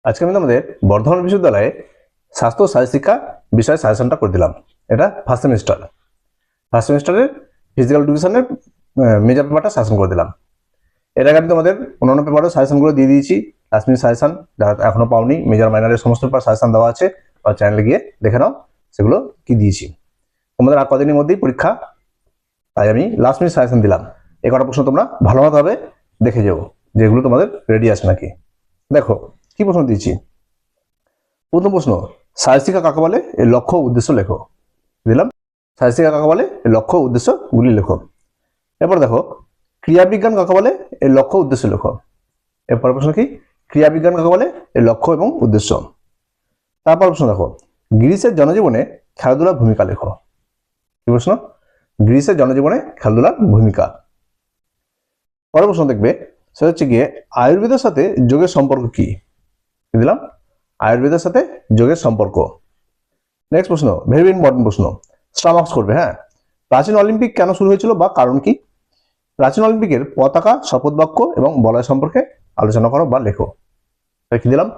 আজকে আমি তোমাদের বর্ধমান বিশ্ববিদ্যালয়ে স্বাস্থ্য শারীরশিক্ষা বিষয়ে সাজেশনটা করে দিলাম। এটা ফার্স্ট সেমিস্টারের ফিজিক্যাল এডুকেশনের মেজর পেপারটা সাজেশন করে দিলাম। এর আগে আমি তোমাদের অন্যান্য পেপারও সাজেশনগুলো দিয়ে দিয়েছি। লাস্ট মিনিট সাজেশন যারা এখনো পাওনি, মেজর মাইনরের সমস্ত পেপার সাজেশন দেওয়া আছে, বা চ্যানেলে গিয়ে দেখে নাও সেগুলো কি দিয়েছি। তোমাদের আর কদিনের মধ্যেই পরীক্ষা, তাই আমি লাস্ট মিনিট সাজেশন দিলাম। এই কটা প্রশ্ন তোমরা ভালোভাবে দেখে যাও যেগুলো তোমাদের রেডি আছে নাকি। দেখো কি প্রশ্ন দিয়েছি। প্রথম প্রশ্ন, শারীরশিক্ষা কাকে বলে, এর লক্ষ্য উদ্দেশ্য লেখো। দিলাম শারীরশিক্ষা কাকে বলে, এর লক্ষ্য উদ্দেশ্যগুলি লেখো। এরপর দেখো ক্রিয়াবিজ্ঞান কাকে বলে, এর লক্ষ্য উদ্দেশ্য লেখো। এরপর প্রশ্ন কি, ক্রিয়াবিজ্ঞান কাকে বলে, এর লক্ষ্য এবং উদ্দেশ্য। তারপর প্রশ্ন দেখো গ্রিসের জনজীবনে খেলাধুলার ভূমিকা লেখো। কি প্রশ্ন, গ্রিসের জনজীবনে খেলাধুলার ভূমিকা। পরের প্রশ্ন দেখবে সেটা হচ্ছে গিয়ে আয়ুর্বেদের সাথে যোগের সম্পর্ক কি। দিলাম আয়ুর্বেদের সাথে যোগের সম্পর্ক। নেক্সট প্রশ্ন, ভেরি ইম্পর্টেন্ট প্রশ্ন, স্টার মার্কস করবে। হ্যাঁ, প্রাচীন অলিম্পিক কেন শুরু হয়েছিল বা কারণ কি। প্রাচীন অলিম্পিকের পতাকা, শপথ বাক্য এবং বলয় সম্পর্কে আলোচনা করো বা লেখো। কি দিলাম,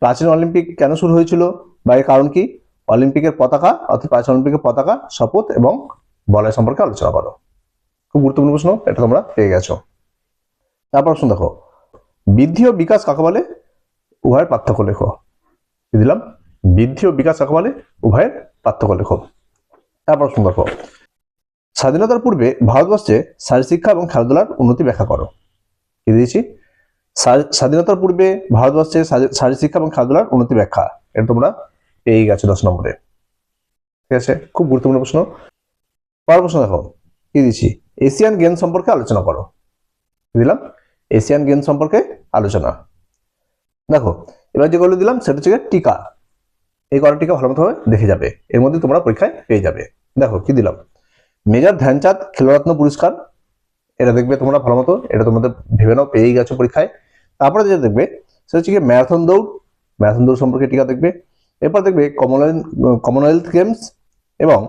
প্রাচীন অলিম্পিক কেন শুরু হয়েছিল বা এর কারণ কি, অলিম্পিকের পতাকা অর্থাৎ প্রাচীন অলিম্পিকের পতাকা, শপথ এবং বলয় সম্পর্কে আলোচনা করো। খুব গুরুত্বপূর্ণ প্রশ্ন, এটা তোমরা পেয়ে গেছো। তারপর প্রশ্ন দেখো বৃদ্ধি ও বিকাশ কাকে বলে, উভয়ের পার্থক্য লেখো। দিলাম বৃদ্ধি ও বিকাশ কাকে বলে, উভয়ের পার্থক্য লেখো। তারপর প্রশ্ন দেখো স্বাধীনতার পূর্বে ভারতবর্ষে শারীরশিক্ষা এবং খেলাধুলার উন্নতি ব্যাখ্যা করো। কি দিয়েছি, স্বাধীনতার পূর্বে ভারতবর্ষে শারীরশিক্ষা এবং খেলাধুলার উন্নতি ব্যাখ্যা। এটা তোমরা পেয়ে গেছো 10 নম্বরে। ঠিক আছে, খুব গুরুত্বপূর্ণ প্রশ্ন। পরের প্রশ্ন দেখো কি দিয়েছি, এশিয়ান গেমস সম্পর্কে আলোচনা করো। দিলাম এশিয়ান গেমস সম্পর্কে আলোচনা। দেখো এবার যেগুলো দিলাম সেটা হচ্ছে টিকা। এই কটা টিকা ভালো মতো দেখে যাবে, এর মধ্যে তোমরা পরীক্ষায় পেয়ে যাবে। দেখো কি দিলাম, মেজর ধ্যানচাঁদ খেলরত্ন পুরস্কার, এটা দেখবে তোমরা ভালো মতো, এটা তোমাদের ভেবে নাও পেয়েই গেছো পরীক্ষায়। তারপরে যেটা দেখবে সেটা হচ্ছে ম্যারাথন দৌড় সম্পর্কে টিকা দেখবে। এরপর দেখবে কমনওয়েলথ গেমস এবং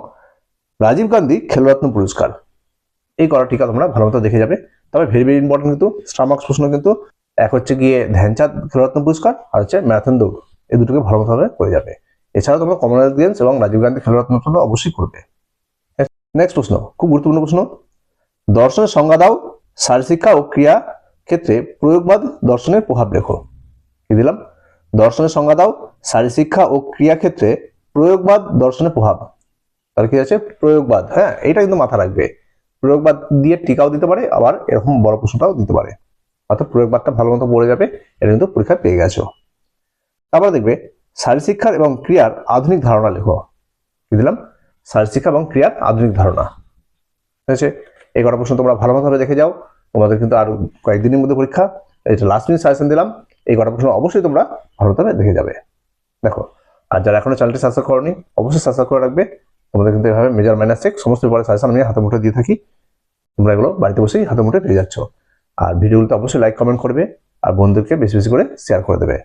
রাজীব গান্ধী খেলরত্ন পুরস্কার। এই কটা টিকা তোমরা ভালো মতো দেখে যাবে। তবে ভেরি ভেরি ইম্পর্টেন্ট কিন্তু স্টার মার্কস প্রশ্ন কিন্তু এক হচ্ছে গিয়ে ধ্যানচাঁদ খেলরত্ন পুরস্কার, আর হচ্ছে ম্যারাথন দৌড়, এই দুটোকে ভালো মতো করে যাবে। এছাড়াও তোমরা কমনওয়েলথ গেমস এবং রাজীব গান্ধী খেলরত্ন পুরস্কার অবশ্যই করবে। নেক্সট প্রশ্ন, খুব গুরুত্বপূর্ণ প্রশ্ন, দর্শনের সংজ্ঞা দাও, শারীরশিক্ষা ও ক্রিয়া ক্ষেত্রে প্রয়োগবাদ দর্শনের প্রভাব লেখো। কি দিলাম, দর্শনের সংজ্ঞা দাও, শারীরশিক্ষা ও ক্রিয়া ক্ষেত্রে প্রয়োগবাদ দর্শনের প্রভাব। তাহলে কি আছে, প্রয়োগবাদ। হ্যাঁ, এটা কিন্তু মাথা রাখবে, প্রয়োগবাদ দিয়ে টিকাও দিতে পারে, আবার এরকম বড় প্রশ্নটাও দিতে পারে। অর্থাৎ প্রয়োগবাদটা ভালো মতো পড়ে যাবে, এটা কিন্তু পরীক্ষা পেয়ে গেছো। তারপরে দেখবে শারীরশিক্ষার এবং ক্রিয়ার আধুনিক ধারণা লেখো। কি দিলাম, শারীরশিক্ষা এবং ক্রিয়ার আধুনিক ধারণা। ঠিক আছে, এই কটা প্রশ্ন তোমরা ভালো মতো দেখে যাও, তোমাদের কিন্তু আর কয়েকদিনের মধ্যে পরীক্ষা। এটা লাস্ট মিনিট সাজেশন দিলাম, এই কটা প্রশ্ন অবশ্যই তোমরা ভালো মতো দেখে যাবে। দেখো, আর যারা এখনো চ্যানেলটি সাবস্ক্রাইব করোনি অবশ্যই সাবস্ক্রাইব করে রাখবে। তোমাদের কিন্তু এভাবে মেজর মাইনাস চেক সমস্ত ব্যাপারে সাজেশন আমি হাতে মুঠে দিয়ে থাকি, তোমরা এগুলো বাড়িতে বসেই হাতে মুঠে পেয়ে যাচ্ছ। আর ভিডিওগুলোতে অবশ্যই লাইক কমেন্ট করবে, আর বন্ধুদেরকে বেশি বেশি করে শেয়ার করে দেবে।